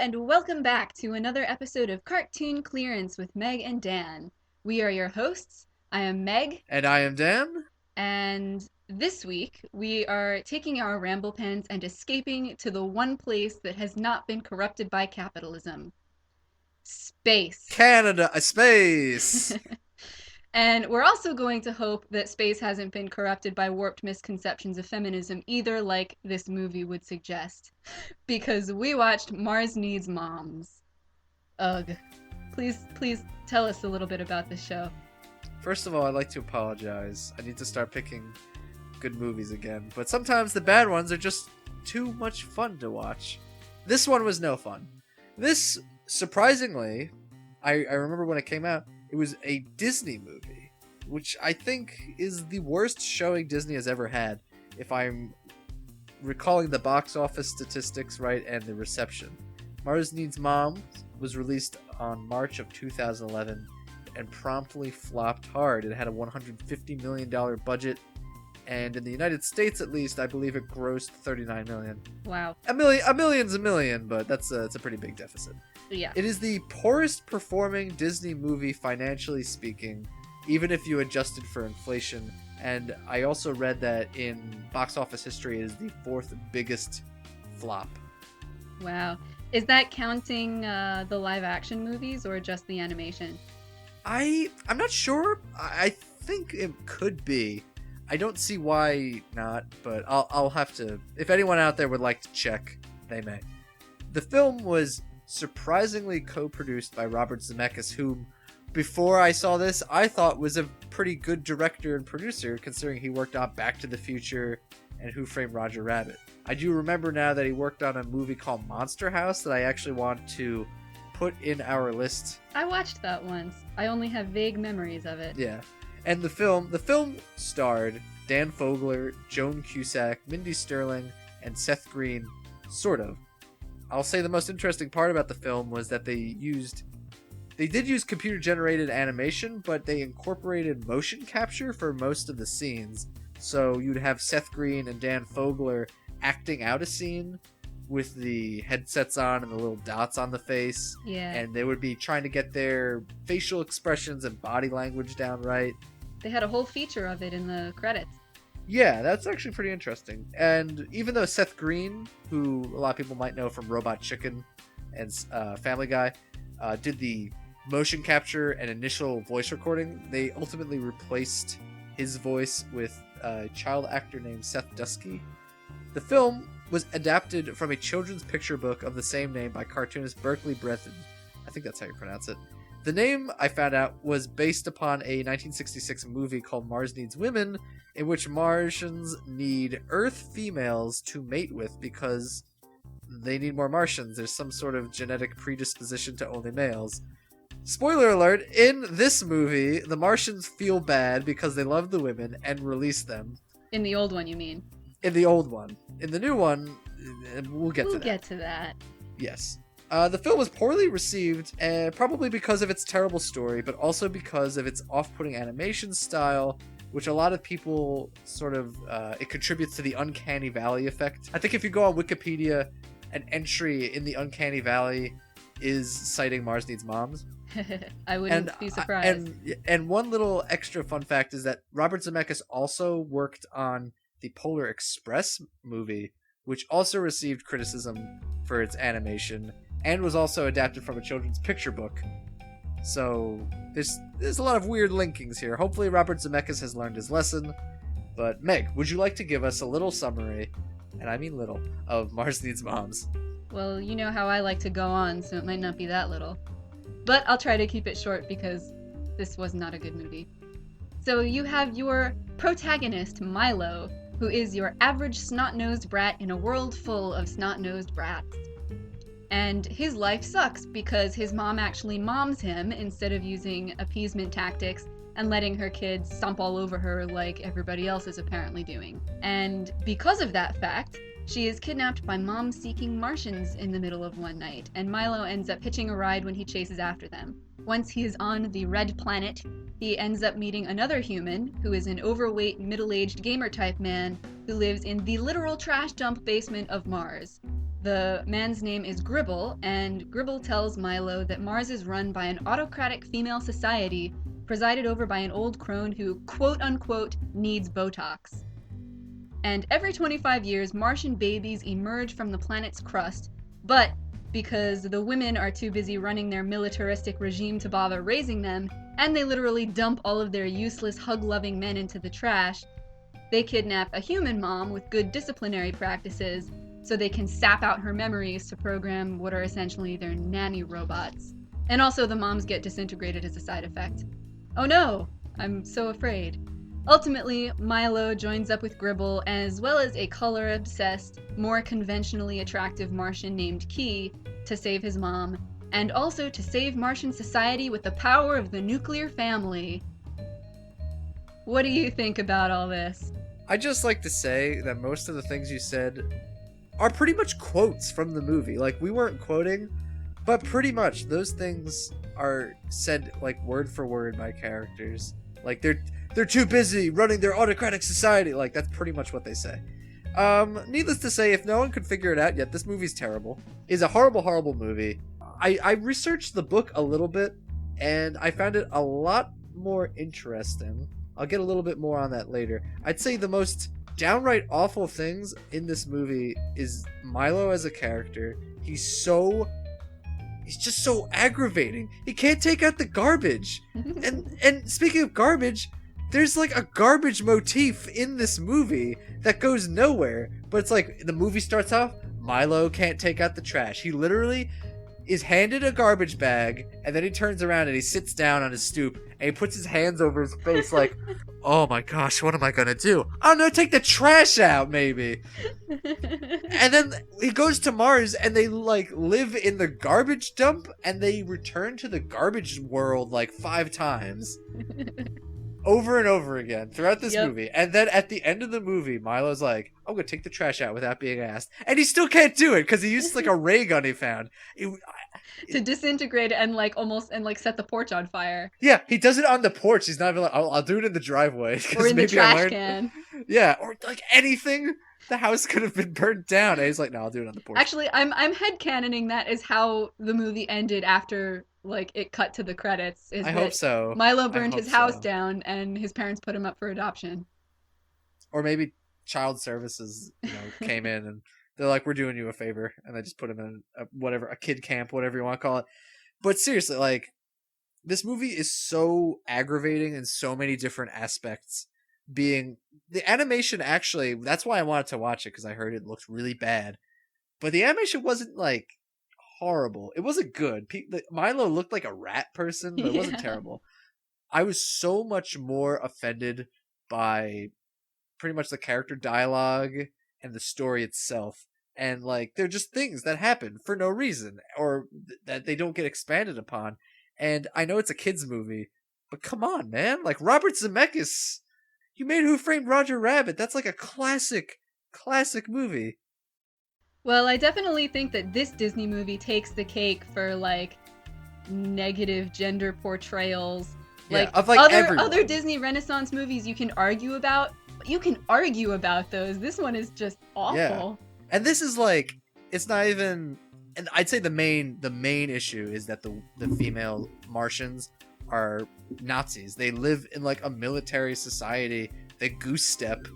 and welcome back to another episode of Cartoon Clearance with Meg and Dan. We are your hosts. I am Meg, And I am Dan. and this week we are taking our Ramblepants and escaping to the one place that has not been corrupted by capitalism: space. Canada, space. And we're also going to hope that space hasn't been corrupted by warped misconceptions of feminism either, like this movie would suggest. Because we watched Mars Needs Moms. Ugh. Please tell us a little bit about this show. First of all, I'd like to apologize. I need to start picking good movies again. But sometimes the bad ones are just too much fun to watch. This one was no fun. This, surprisingly, I remember when it came out, it was a Disney movie, which I think is the worst showing Disney has ever had, if I'm recalling the box office statistics right and the reception. Mars Needs Moms was released on March of 2011 and promptly flopped hard. It had a $150 million budget, and in the United States at least, I believe it grossed $39 million. Wow. A million's a million, but it's a pretty big deficit. Yeah. It is the poorest performing Disney movie financially speaking, even if you adjusted for inflation. And I also read that in box office history it is the fourth biggest flop. Wow. Is that counting the live action movies or just the animation? I'm not sure. I think it could be. I don't see why not, but I'll have to. If anyone out there would like to check, they may. The film was surprisingly co-produced by Robert Zemeckis, whom, before I saw this, I thought was a pretty good director and producer, considering he worked on Back to the Future and Who Framed Roger Rabbit. I do remember now that he worked on a movie called Monster House that I actually want to put in our list. I watched that once. I only have vague memories of it. Yeah. And the film starred Dan Fogler, Joan Cusack, Mindy Sterling, and Seth Green, sort of. I'll say the most interesting part about the film was that they did use computer-generated animation, but they incorporated motion capture for most of the scenes. So you'd have Seth Green and Dan Fogler acting out a scene with the headsets on and the little dots on the face. Yeah. And they would be trying to get their facial expressions and body language down right. They had a whole feature of it in the credits. Yeah, that's actually pretty interesting. And even though Seth Green, who a lot of people might know from Robot Chicken and Family Guy, did the motion capture and initial voice recording, they ultimately replaced his voice with a child actor named Seth Dusky. The film was adapted from a children's picture book of the same name by cartoonist Berkeley Breathen. I think that's how you pronounce it. The name, I found out, was based upon a 1966 movie called Mars Needs Women, in which Martians need Earth females to mate with because they need more Martians. There's some sort of genetic predisposition to only males. Spoiler alert, in this movie, the Martians feel bad because they love the women and release them. In the old one, you mean? In the old one. In the new one, we'll get to that. Yes. The film was poorly received, probably because of its terrible story, but also because of its off-putting animation style, which a lot of people sort of, it contributes to the Uncanny Valley effect. I think if you go on Wikipedia, an entry in the Uncanny Valley is citing Mars Needs Moms. I wouldn't be surprised. And one little extra fun fact is that Robert Zemeckis also worked on the Polar Express movie, which also received criticism for its animation, and was also adapted from a children's picture book. So there's a lot of weird linkings here. Hopefully Robert Zemeckis has learned his lesson. But Meg, would you like to give us a little summary, and I mean little, of Mars Needs Moms? Well, you know how I like to go on, so it might not be that little. But I'll try to keep it short because this was not a good movie. So you have your protagonist, Milo, who is your average snot-nosed brat in a world full of snot-nosed brats. And his life sucks because his mom actually moms him instead of using appeasement tactics and letting her kids stomp all over her like everybody else is apparently doing. And because of that fact, she is kidnapped by mom-seeking Martians in the middle of one night, and Milo ends up hitching a ride when he chases after them. Once he is on the Red Planet, he ends up meeting another human who is an overweight, middle-aged gamer-type man who lives in the literal trash dump basement of Mars. The man's name is Gribble, and Gribble tells Milo that Mars is run by an autocratic female society presided over by an old crone who, quote unquote, needs Botox. And every 25 years, Martian babies emerge from the planet's crust, but because the women are too busy running their militaristic regime to bother raising them, and they literally dump all of their useless hug-loving men into the trash, they kidnap a human mom with good disciplinary practices so they can sap out her memories to program what are essentially their nanny robots. And also the moms get disintegrated as a side effect. Oh no! I'm so afraid. Ultimately, Milo joins up with Gribble, as well as a color-obsessed, more conventionally attractive Martian named Key, to save his mom, and also to save Martian society with the power of the nuclear family. What do you think about all this? I'd just like to say that most of the things you said are pretty much quotes from the movie. Like, we weren't quoting, but pretty much those things are said like word for word by characters. Like, they're too busy running their autocratic society. Like, that's pretty much what they say. Needless to say, if no one could figure it out yet, this movie's terrible. It's a horrible, horrible movie. I researched the book a little bit, and I found it a lot more interesting. I'll get a little bit more on that later. I'd say the most downright awful things in this movie is Milo as a character. He's just so aggravating. He can't take out the garbage. And speaking of garbage, there's like a garbage motif in this movie that goes nowhere. But it's like, the movie starts off, Milo can't take out the trash. He literally is handed a garbage bag, and then he turns around and he sits down on his stoop, and he puts his hands over his face like, oh my gosh, what am I gonna do? Oh no, take the trash out, maybe. And then he goes to Mars, and they like live in the garbage dump, and they return to the garbage world like 5 times. Over and over again throughout this movie. And then at the end of the movie, Milo's like, I'm gonna take the trash out without being asked. And he still can't do it because he uses like a ray gun he found. To disintegrate and like almost and like set the porch on fire. Yeah, he does it on the porch. He's not even like, I'll do it in the driveway. Or in the trash can. Yeah, or like anything. The house could have been burnt down. And he's like, no, I'll do it on the porch. Actually, I'm headcanoning that is how the movie ended after like it cut to the credits. I hope so. Milo burned his house down and his parents put him up for adoption. Or maybe child services, came in and they're like, we're doing you a favor, and they just put him in a kid camp, whatever you want to call it. But seriously, like, this movie is so aggravating in so many different aspects. Being the animation, actually, that's why I wanted to watch it, because I heard it looked really bad. But the animation wasn't like horrible. It wasn't good. Milo looked like a rat person, but it wasn't terrible. I was so much more offended by pretty much the character dialogue and the story itself. And like, they're just things that happen for no reason, or that they don't get expanded upon. And I know it's a kids movie, but come on, man! Like, Robert Zemeckis, you made Who Framed Roger Rabbit. That's like a classic movie. Well, I definitely think that this Disney movie takes the cake for like negative gender portrayals. Yeah, like, of like other Disney Renaissance movies you can argue about. You can argue about those. This one is just awful. Yeah. And this is like, it's not even, and I'd say the main issue is that the female Martians are Nazis. They live in like a military society. They goose step,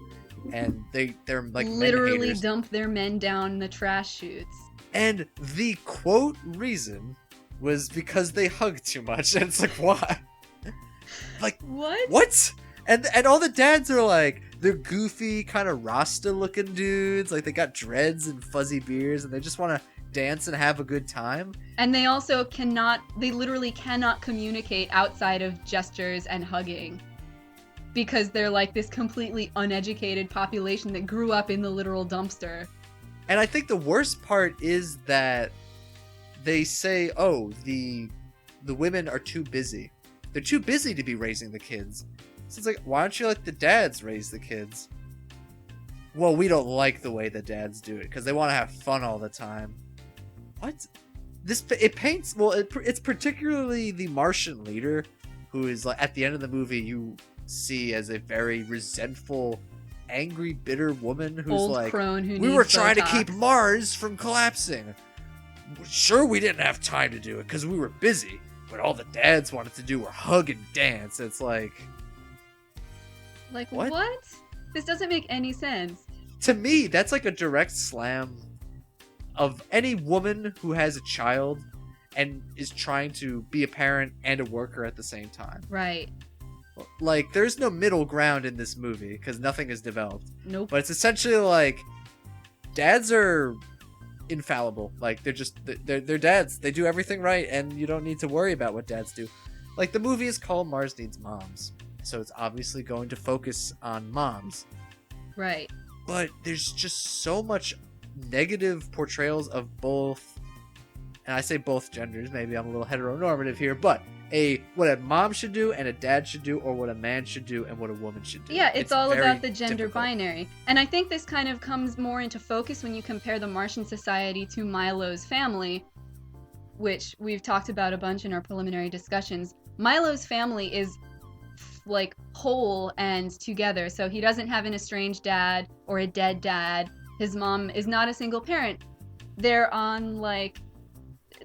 and they're like literally dump their men down the trash chutes. And the quote reason was because they hug too much. And it's like, why? Like, what? And all the dads are like, they're goofy, kind of Rasta looking dudes. Like, they got dreads and fuzzy beards, and they just want to dance and have a good time. And they also they literally cannot communicate outside of gestures and hugging. Because they're like this completely uneducated population that grew up in the literal dumpster. And I think the worst part is that they say, oh, the women are too busy. They're too busy to be raising the kids. So it's like, why don't you let the dads raise the kids? Well, we don't like the way the dads do it because they want to have fun all the time. What? It paints, well, it's particularly the Martian leader, who is like, at the end of the movie, you see as a very resentful angry, bitter woman who's Old like, crone who we needs were trying Botox. to keep Mars from collapsing. Sure, we didn't have time to do it because we were busy, but all the dads wanted to do were hug and dance. It's like what? This doesn't make any sense. To me, that's like a direct slam of any woman who has a child and is trying to be a parent and a worker at the same time. Right. Like, there's no middle ground in this movie because nothing is developed. Nope. But it's essentially like dads are infallible. Like, they're dads. They do everything right, and you don't need to worry about what dads do. Like, the movie is called Mars Needs Moms, so it's obviously going to focus on moms. Right. But there's just so much negative portrayals of both, and I say both genders, maybe I'm a little heteronormative here, but what a mom should do and a dad should do, or what a man should do and what a woman should do. Yeah, it's all very about the gender difficult. binary. And I think this kind of comes more into focus when you compare the Martian society to Milo's family, which we've talked about a bunch in our preliminary discussions. Milo's family is like whole and together, so he doesn't have an estranged dad or a dead dad. His mom is not a single parent. They're on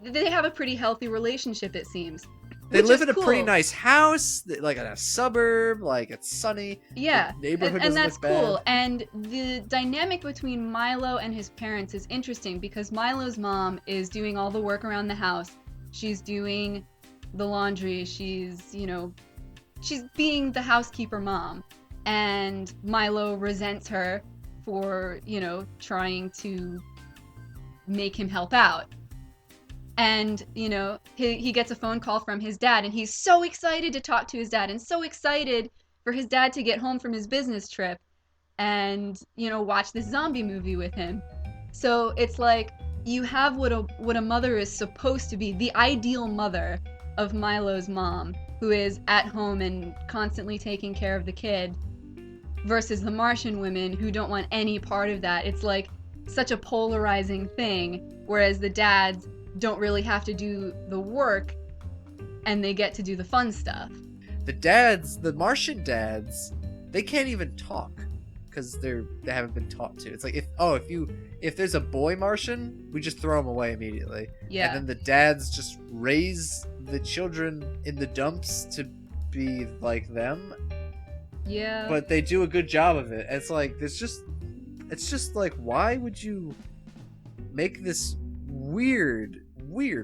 they have a pretty healthy relationship, it seems. They Which live is in a pretty cool. nice house, like in a suburb, like it's sunny. Yeah, The neighborhood and doesn't that's look bad. cool. And the dynamic between Milo and his parents is interesting because Milo's mom is doing all the work around the house. She's doing the laundry. She's being the housekeeper mom. And Milo resents her for, trying to make him help out. And, he gets a phone call from his dad, and he's so excited to talk to his dad and so excited for his dad to get home from his business trip and, watch this zombie movie with him. So it's like you have what a mother is supposed to be, the ideal mother of Milo's mom, who is at home and constantly taking care of the kid, versus the Martian women who don't want any part of that. It's like such a polarizing thing, whereas the dads don't really have to do the work and they get to do the fun stuff. The Martian dads, they can't even talk because they haven't been taught to. It's like if there's a boy Martian, we just throw him away immediately. Yeah. And then the dads just raise the children in the dumps to be like them. Yeah. But they do a good job of it. It's like it's just like, why would you make this weird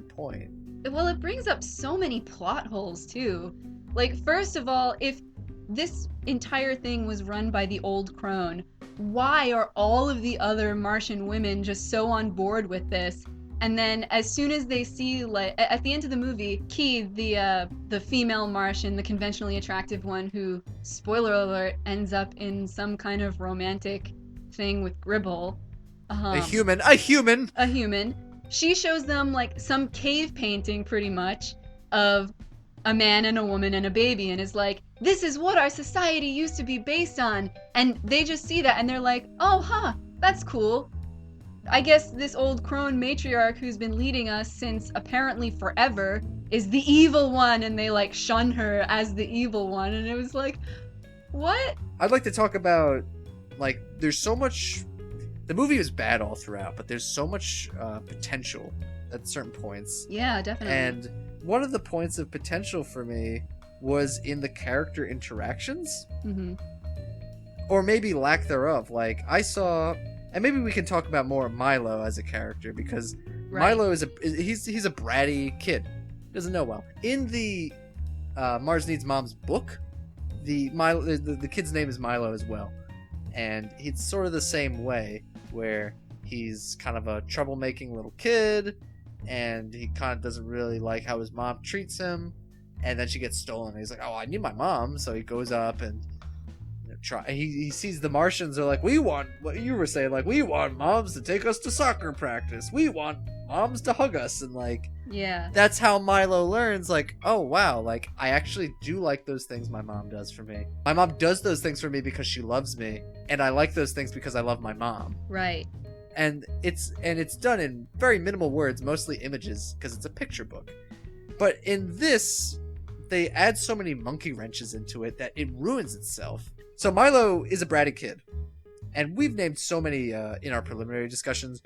point? Well, it brings up so many plot holes too. Like, first of all, if this entire thing was run by the old crone, why are all of the other Martian women just so on board with this? And then as soon as they see, at the end of the movie, Key, the female Martian, the conventionally attractive one who, spoiler alert, ends up in some kind of romantic thing with Gribble. A human. She shows them some cave painting pretty much of a man and a woman and a baby, and is like, this is what our society used to be based on. And they just see that and they're like, oh, that's cool. I guess this old crone matriarch who's been leading us since apparently forever is the evil one, and they shun her as the evil one. And it was like, what? I'd like to talk about, there's so much. The movie is bad all throughout, but there's so much potential at certain points. Yeah, definitely. And one of the points of potential for me was in the character interactions. Mm-hmm. Or maybe lack thereof. I saw, and maybe we can talk about more Milo as a character, because Right. Milo he's a bratty kid. Doesn't know well. In the Mars Needs Mom's book, the kid's name is Milo as well. And he's sort of the same way, where he's kind of a troublemaking little kid, and he kind of doesn't really like how his mom treats him, and then she gets stolen. He's like, oh, I need my mom, so he goes up and he sees the Martians are like, we want what you were saying, we want moms to take us to soccer practice, we want moms to hug us, and Yeah. that's how Milo learns, oh wow, I actually do like those things my mom does for me. My mom does those things for me because she loves me, and I like those things because I love my mom. Right. And it's done in very minimal words, mostly images, because it's a picture book. But in this, they add so many monkey wrenches into it that it ruins itself. So Milo is a bratty kid. And we've named so many in our preliminary discussions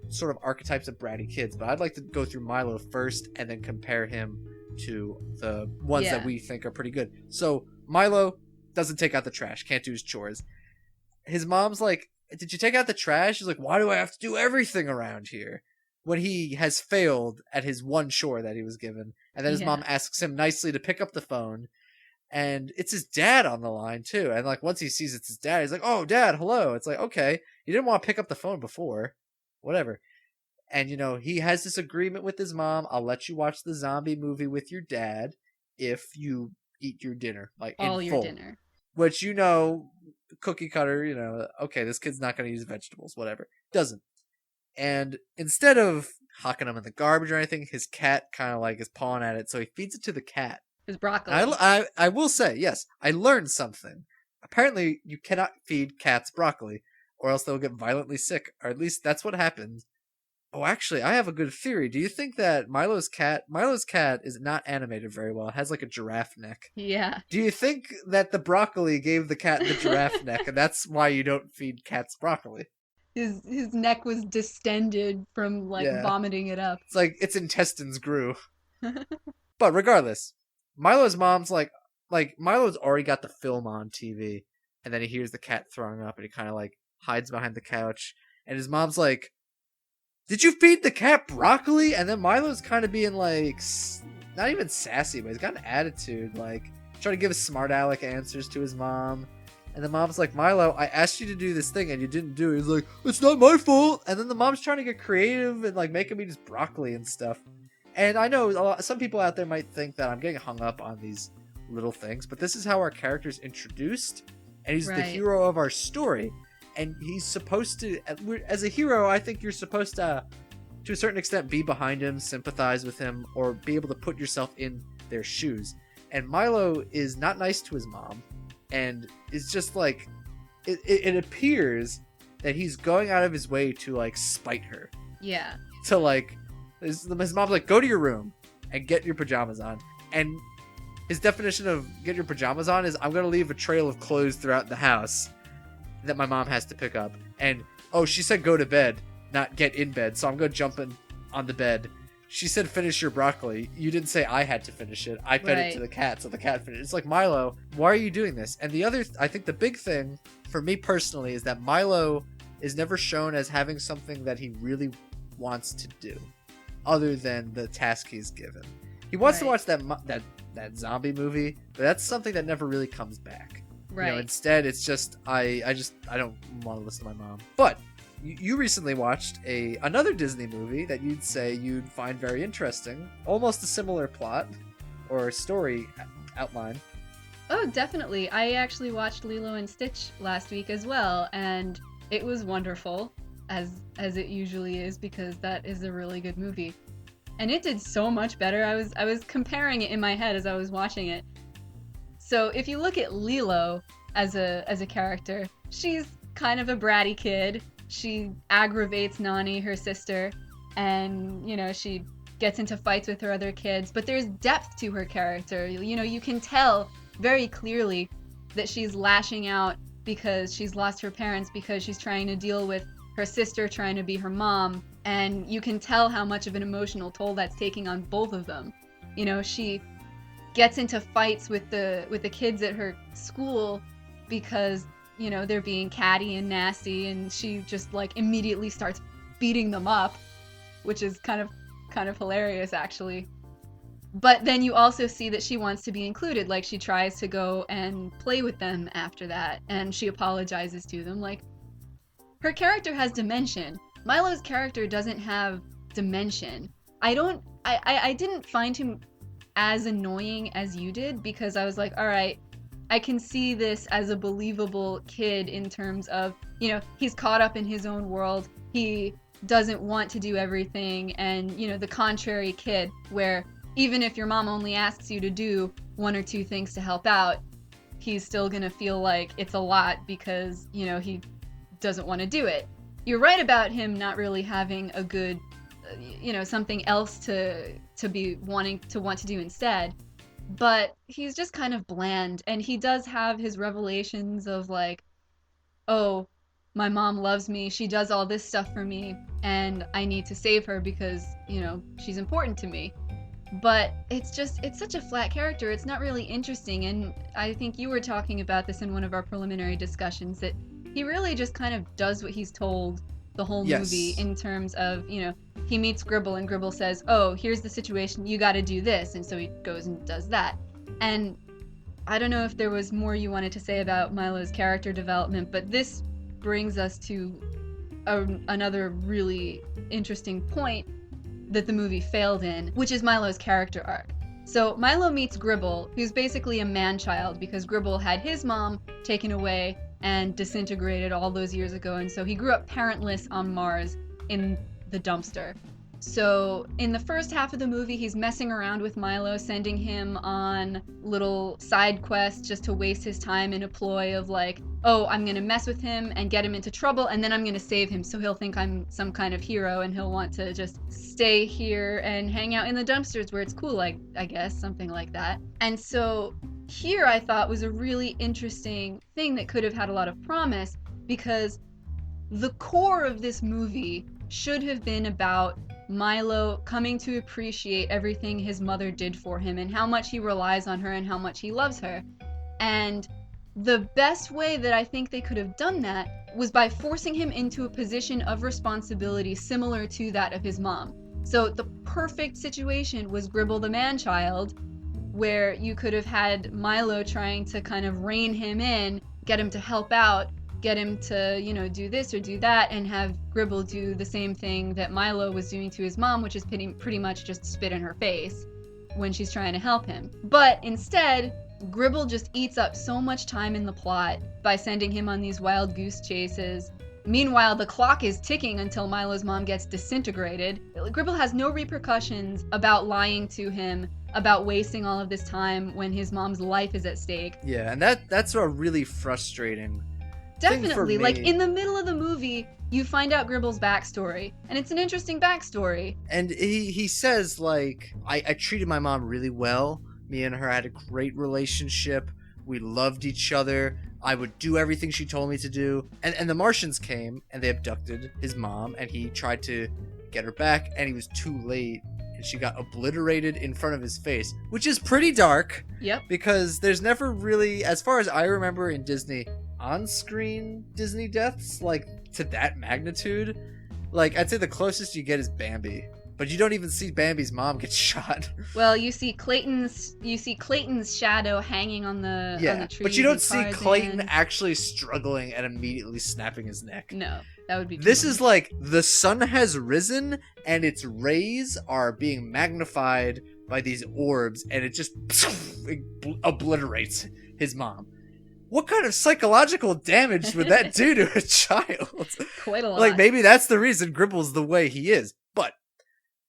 sort of archetypes of bratty kids, but I'd like to go through Milo first and then compare him to the ones that Yeah. we think are pretty good. So Milo doesn't take out the trash, can't do his chores. His mom's like, "Did you take out the trash?" He's like, "Why do I have to do everything around here?" When he has failed at his one chore that he was given. And then his Yeah. mom asks him nicely to pick up the phone. And it's his dad on the line, too. And, like, once he sees it's his dad, he's like, "Oh, Dad, hello." It's like, okay, you didn't want to pick up the phone before. Whatever. And, he has this agreement with his mom. I'll let you watch the zombie movie with your dad if you eat your dinner, like, in All your full. dinner. Which, cookie cutter, okay, this kid's not going to use vegetables, whatever. Doesn't. And instead of hocking them in the garbage or anything, his cat kind of like is pawing at it, so he feeds it to the cat. His broccoli. And I will say, yes, I learned something. Apparently, you cannot feed cats broccoli, or else they'll get violently sick, or at least that's what happened. Oh, actually, I have a good theory. Do you think that Milo's cat is not animated very well? It has like a giraffe neck. Yeah. Do you think that the broccoli gave the cat the giraffe neck, and that's why you don't feed cats broccoli? His neck was distended from like Yeah. vomiting it up. It's like its intestines grew. But regardless, Milo's mom's like Milo's already got the film on TV, and then he hears the cat throwing up, and he kind of like hides behind the couch, and his mom's like, "Did you feed the cat broccoli?" And then Milo's kind of being like, not even sassy, but he's got an attitude, like trying to give smart aleck answers to his mom. And the mom's like, "Milo, I asked you to do this thing and you didn't do it." He's like, "It's not my fault." And then the mom's trying to get creative and like make him eat his broccoli and stuff. And I know some people out there might think that I'm getting hung up on these little things, but this is how our character's introduced, and he's the Right. hero of our story. And he's supposed to, as a hero, I think you're supposed to a certain extent, be behind him, sympathize with him, or be able to put yourself in their shoes. And Milo is not nice to his mom, and it's just like, it appears that he's going out of his way to like spite her. Yeah. To like, his mom's like, "Go to your room and get your pajamas on." And his definition of get your pajamas on is, "I'm going to leave a trail of clothes throughout the house that my mom has to pick up." And, "Oh, she said go to bed, not get in bed, so I'm going to jump in on the bed. She said finish your broccoli. You didn't say I had to finish it. I fed it to the cat, so the cat finished." It's like, Milo, why are you doing this? And the other, I think the big thing for me personally is that Milo is never shown as having something that he really wants to do other than the task he's given. He wants to watch that zombie movie, but that's something that never really comes back. Right. Instead, it's just I don't want to listen to my mom. But you recently watched another Disney movie that you'd say you'd find very interesting, almost a similar plot or story outline. Oh, definitely. I actually watched Lilo and Stitch last week as well, and it was wonderful, as it usually is, because that is a really good movie. And it did so much better. I was comparing it in my head as I was watching it. So if you look at Lilo as a character, she's kind of a bratty kid. She aggravates Nani, her sister, and she gets into fights with her other kids. But there's depth to her character. You can tell very clearly that she's lashing out because she's lost her parents, because she's trying to deal with her sister trying to be her mom, and you can tell how much of an emotional toll that's taking on both of them. She gets into fights with the kids at her school because they're being catty and nasty, and she just like immediately starts beating them up, which is kind of hilarious actually. But then you also see that she wants to be included. Like, she tries to go and play with them after that, and she apologizes to them. Like, her character has dimension. Milo's character doesn't have dimension. I didn't find him as annoying as you did, because I was like, all right, I can see this as a believable kid in terms of, he's caught up in his own world. He doesn't want to do everything, and, the contrary kid, where even if your mom only asks you to do one or two things to help out, he's still gonna feel like it's a lot because, he doesn't want to do it. You're right about him not really having a good, something else to want to do instead. But he's just kind of bland, and he does have his revelations of like, oh, my mom loves me, she does all this stuff for me, and I need to save her because, she's important to me. But it's such a flat character. It's not really interesting. And I think you were talking about this in one of our preliminary discussions, that he really just kind of does what he's told the whole movie, Yes. in terms of, he meets Gribble and Gribble says, oh, here's the situation, you got to do this. And so he goes and does that. And I don't know if there was more you wanted to say about Milo's character development, but this brings us to another really interesting point that the movie failed in, which is Milo's character arc. So Milo meets Gribble, who's basically a man-child because Gribble had his mom taken away and disintegrated all those years ago, and so he grew up parentless on Mars in the dumpster. So in the first half of the movie, he's messing around with Milo, sending him on little side quests just to waste his time in a ploy of like, oh, I'm gonna mess with him and get him into trouble, and then I'm gonna save him, so he'll think I'm some kind of hero and he'll want to just stay here and hang out in the dumpsters where it's cool, like, I guess, something like that. And so here I thought was a really interesting thing that could have had a lot of promise, because the core of this movie should have been about Milo coming to appreciate everything his mother did for him and how much he relies on her and how much he loves her. And the best way that I think they could have done that was by forcing him into a position of responsibility similar to that of his mom. So the perfect situation was Gribble the man-child, where you could have had Milo trying to kind of rein him in, get him to help out, get him to, do this or do that, and have Gribble do the same thing that Milo was doing to his mom, which is pretty much just spit in her face when she's trying to help him. But instead, Gribble just eats up so much time in the plot by sending him on these wild goose chases. Meanwhile, the clock is ticking until Milo's mom gets disintegrated. Gribble has no repercussions about lying to him, about wasting all of this time when his mom's life is at stake. Yeah, and that's a really frustrating Definitely. Like, me. in the middle of the movie, you find out Gribble's backstory, and it's an interesting backstory. And he says, like, I treated my mom really well. Me and her had a great relationship. We loved each other. I would do everything she told me to do. And the Martians came, and they abducted his mom, and he tried to get her back, and he was too late. And she got obliterated in front of his face, which is pretty dark. Yep. Because there's never really, as far as I remember in Disney, on-screen Disney deaths, like, to that magnitude. Like, I'd say the closest you get is Bambi. But you don't even see Bambi's mom get shot. Well, you see Clayton's shadow hanging on the tree. But you don't see Clayton actually struggling and immediately snapping his neck. No, that would be. This is like the sun has risen and its rays are being magnified by these orbs, and it just obliterates his mom. What kind of psychological damage would that do to a child? Quite a lot. Like, maybe that's the reason Gribble's the way he is. But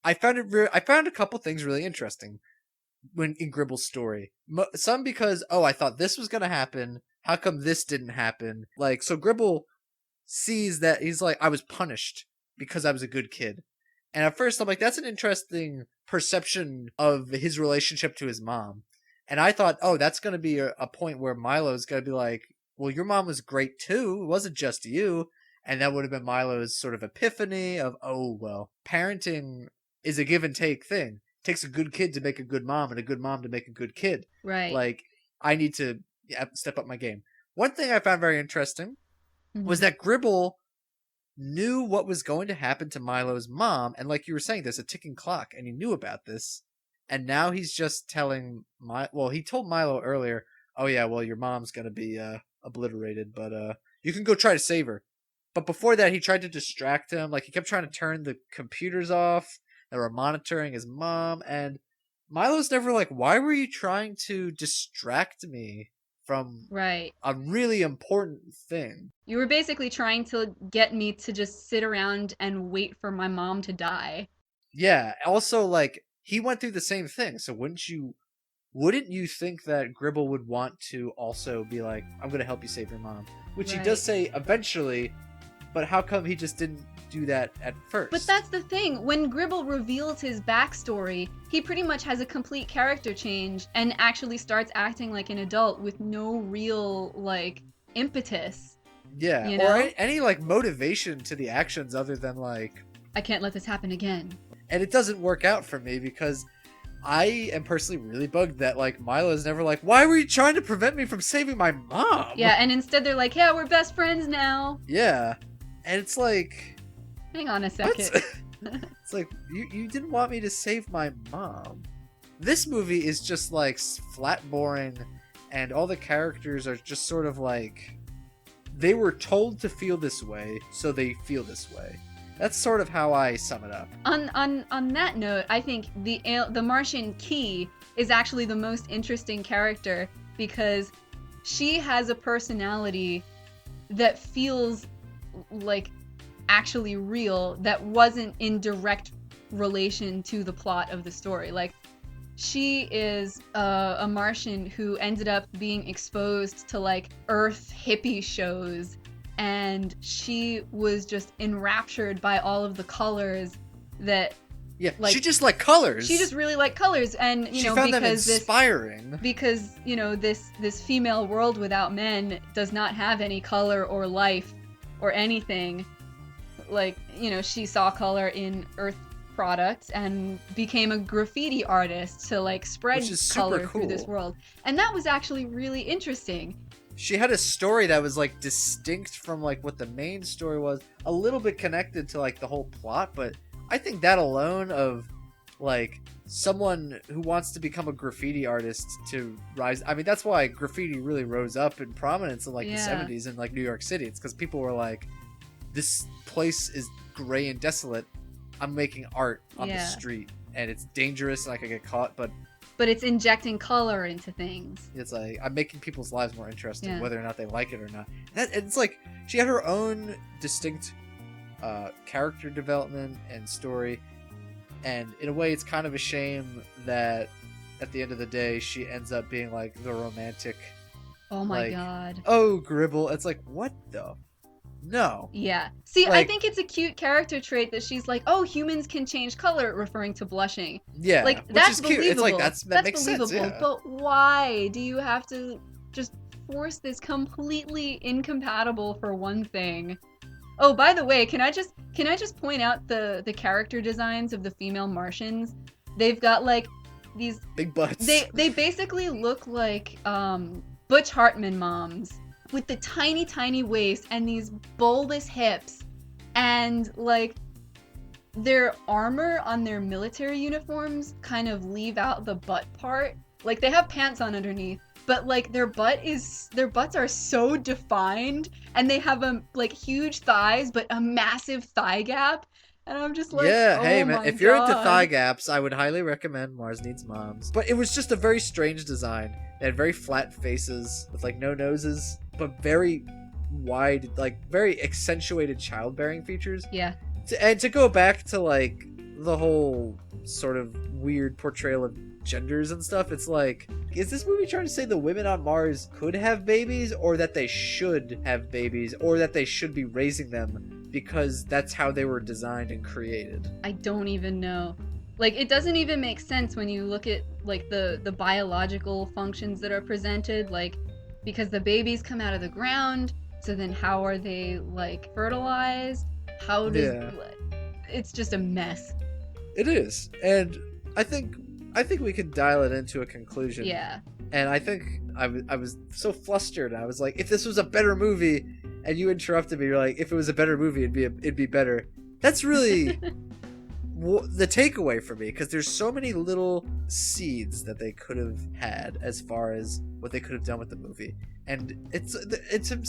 I found a couple things really interesting in Gribble's story. Some because, I thought this was gonna happen. How come this didn't happen? Like, so Gribble sees that he's like, I was punished because I was a good kid. And at first I'm like, that's an interesting perception of his relationship to his mom. And I thought, that's going to be a point where Milo's going to be like, well, your mom was great too. It wasn't just you. And that would have been Milo's sort of epiphany of, parenting is a give and take thing. It takes a good kid to make a good mom and a good mom to make a good kid. Right. Like, I need to step up my game. One thing I found very interesting was that Gribble knew what was going to happen to Milo's mom. And like you were saying, there's a ticking clock, and he knew about this. And now he's just telling he told Milo earlier, your mom's going to be obliterated, but you can go try to save her. But before that, he tried to distract him. Like, he kept trying to turn the computers off that were monitoring his mom. And Milo's never like, why were you trying to distract me from a really important thing? You were basically trying to get me to just sit around and wait for my mom to die. Yeah. Also, like, he went through the same thing. So wouldn't you think that Gribble would want to also be like, I'm going to help you save your mom? Which he does say eventually, but how come he just didn't do that at first? But that's the thing. When Gribble reveals his backstory, he pretty much has a complete character change and actually starts acting like an adult with no real, like, impetus. Yeah, You or know? any like motivation to the actions other than like, I can't let this happen again. and it doesn't work out for me because I am personally really bugged that like Milo's never like, why were you trying to prevent me from saving my mom? Yeah, and instead they're like, yeah, we're best friends now. Yeah. And it's like, Hang on a what? second. It's like, you didn't want me to save my mom. This movie is just like flat boring, and all the characters are just sort of like, they were told to feel this way, so they feel this way. That's sort of how I sum it up. On that note, I think the Martian Key is actually the most interesting character because she has a personality that feels like actually real, that wasn't in direct relation to the plot of the story. Like, she is a Martian who ended up being exposed to like Earth hippie shows, and she was just enraptured by all of the colors that Yeah, like, she just liked colors. she just really liked colors. And you she know, found because them inspiring. because you know, this female world without men does not have any color or life or anything. Like, you know, she saw color in Earth products and became a graffiti artist to like spread Which is super color cool. through this world. And that was actually really interesting. She had a story that was like distinct from like what the main story was, a little bit connected to like the whole plot, but I think that alone of like someone who wants to become a graffiti artist to rise, I mean that's why graffiti really rose up in prominence in like the 70s in like New York City. It's because people were like, this place is gray and desolate, I'm making art on the street and it's dangerous and I could get caught, but it's injecting color into things. it's like I'm making people's lives more interesting, whether or not they like it or not. It's like she had her own distinct character development and story, and in a way it's kind of a shame that at the end of the day she ends up being like the romantic, Oh my god. oh Gribble. It's like, what the no. Yeah. See, like, I think it's a cute character trait that she's like, oh, humans can change color, referring to blushing. Yeah, like, which that's is cute. believable. It's like that makes believable. sense, yeah. But why do you have to just force this completely incompatible for one thing? Oh, by the way, can I just point out the character designs of the female Martians? They've got like these big butts. They basically look like Butch Hartman moms with the tiny waist and these bulbous hips, and like their armor on their military uniforms kind of leave out the butt part. Like, they have pants on underneath, but like their butts are so defined, and they have like huge thighs but a massive thigh gap, and I'm just like, yeah, oh hey man, my if you're into God. thigh gaps, I would highly recommend Mars Needs Moms. But it was just a very strange design. They had very flat faces with like no noses, but very wide, like very accentuated childbearing features. Yeah. And to go back to like the whole sort of weird portrayal of genders and stuff, it's like, is this movie trying to say the women on Mars could have babies, or that they should have babies, or that they should be raising them because that's how they were designed and created? I don't even know. Like, it doesn't even make sense when you look at like the biological functions that are presented, like, because the babies come out of the ground, so then how are they like fertilized? How does it's just a mess. It is. And I think we can dial it into a conclusion. Yeah. And I think I was so flustered. I was like, if this was a better movie, and you interrupted me, you're like, if it was a better movie, it'd be better. That's really the takeaway for me, because there's so many little seeds that they could have had as far as what they could have done with the movie. And it's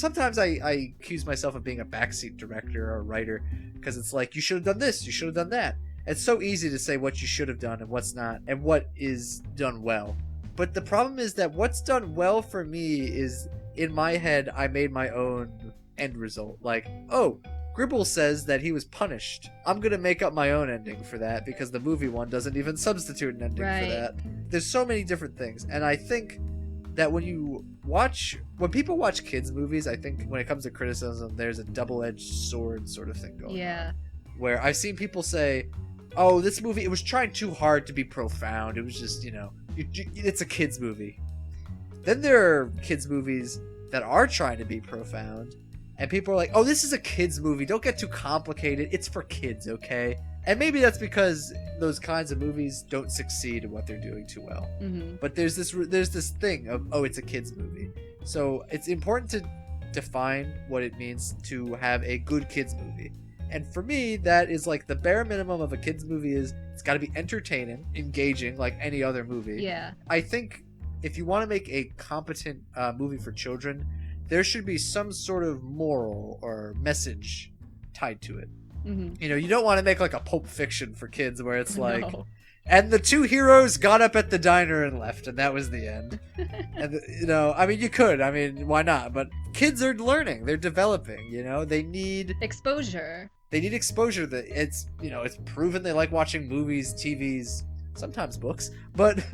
sometimes I accuse myself of being a backseat director or writer, because it's like, you should have done this, you should have done that. It's so easy to say what you should have done and what's not, and what is done well. But the problem is that what's done well for me is, in my head, I made my own end result. Like, oh, Gribble says that he was punished. I'm gonna make up my own ending for that, because the movie one doesn't even substitute an ending for that. There's so many different things, and I think that when people watch kids movies, I think when it comes to criticism, there's a double-edged sword sort of thing going on. Where I've seen people say, oh, this movie, it was trying too hard to be profound. It was just, it's a kids movie. Then there are kids movies that are trying to be profound, And people are like, oh, this is a kid's movie. Don't get too complicated. It's for kids, okay? And maybe that's because those kinds of movies don't succeed in what they're doing too well. Mm-hmm. But there's this thing of, oh, it's a kid's movie. So it's important to define what it means to have a good kids movie. And for me, that is like the bare minimum of a kids movie is it's got to be entertaining, engaging, like any other movie. Yeah. I think if you want to make a competent movie for children, there should be some sort of moral or message tied to it. Mm-hmm. You know, you don't want to make like a Pulp Fiction for kids where it's like, No. and the two heroes got up at the diner and left, and that was the end. And, you know, I mean, you could. I mean, why not? But kids are learning. They're developing, you know? They need Exposure. exposure. That it's, you know, it's proven they like watching movies, TVs, sometimes books. But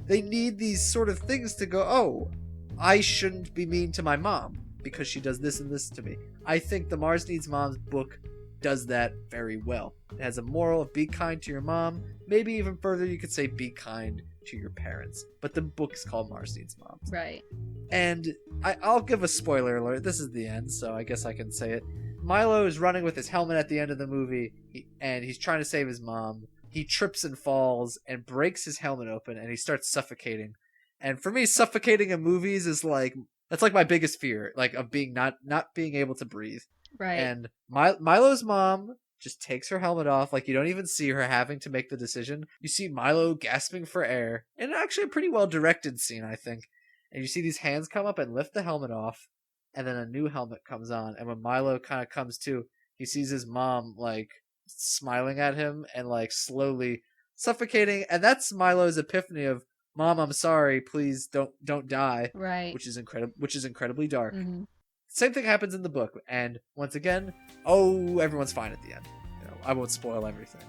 they need these sort of things to go, oh, I shouldn't be mean to my mom because she does this and this to me. I think the Mars Needs Moms book does that very well. It has a moral of be kind to your mom. Maybe even further, you could say be kind to your parents. But the book is called Mars Needs Moms. Right. And I'll give a spoiler alert. This is the end, so I guess I can say it. Milo is running with his helmet at the end of the movie, and he's trying to save his mom. He trips and falls and breaks his helmet open, and he starts suffocating. And for me, suffocating in movies is like, that's like my biggest fear, like of being not being able to breathe. Right. And Milo's mom just takes her helmet off, like you don't even see her having to make the decision. You see Milo gasping for air, and actually a pretty well directed scene, I think. And you see these hands come up and lift the helmet off, and then a new helmet comes on. And when Milo kind of comes to, he sees his mom like smiling at him and like slowly suffocating, and that's Milo's epiphany of, Mom, I'm sorry, please don't die. Right. Which is incredibly dark. Mm-hmm. Same thing happens in the book, and once again, oh, everyone's fine at the end. You know, I won't spoil everything.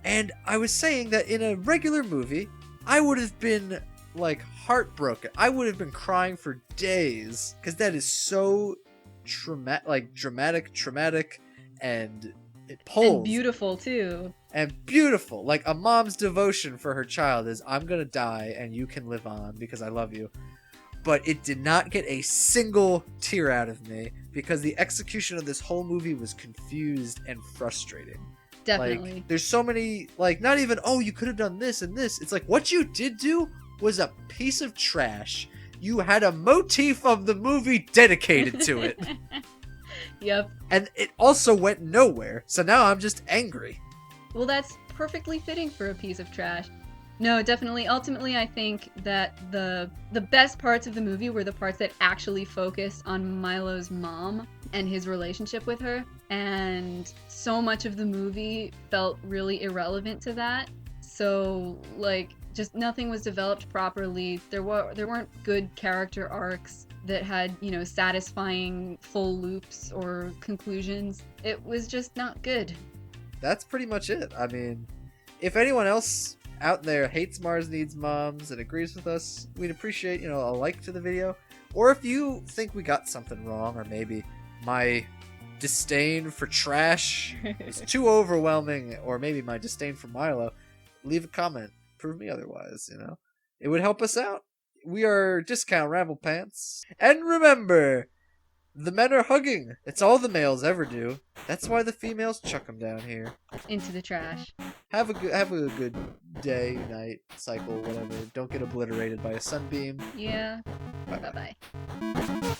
And I was saying that in a regular movie, I would have been like heartbroken. I would have been crying for days because that is so dramatic, and it pulls. And beautiful too. And beautiful. Like a mom's devotion for her child is, I'm gonna die and you can live on because I love you. But it did not get a single tear out of me because the execution of this whole movie was confused and frustrating. Definitely. Like, there's so many, like, not even, oh, you could have done this and this. It's like, what you did do was a piece of trash. You had a motif of the movie dedicated to it. Yep. And it also went nowhere. So now I'm just angry. Well, that's perfectly fitting for a piece of trash. No, definitely. Ultimately, I think that the best parts of the movie were the parts that actually focused on Milo's mom and his relationship with her. And so much of the movie felt really irrelevant to that. So, like, just nothing was developed properly. There weren't good character arcs that had, you know, satisfying full loops or conclusions. It was just not good. That's pretty much it. I mean, if anyone else out there hates Mars Needs Moms and agrees with us, we'd appreciate, you know, a like to the video. Or if you think we got something wrong, or maybe my disdain for trash is too overwhelming, or maybe my disdain for Milo, leave a comment. Prove me otherwise, you know. It would help us out. We are Discount Ramblepants. And remember, the men are hugging. It's all the males ever do. That's why the females chuck them down here. Into the trash. Have a good day, night, cycle, whatever. Don't get obliterated by a sunbeam. Yeah. Bye-bye. Bye-bye.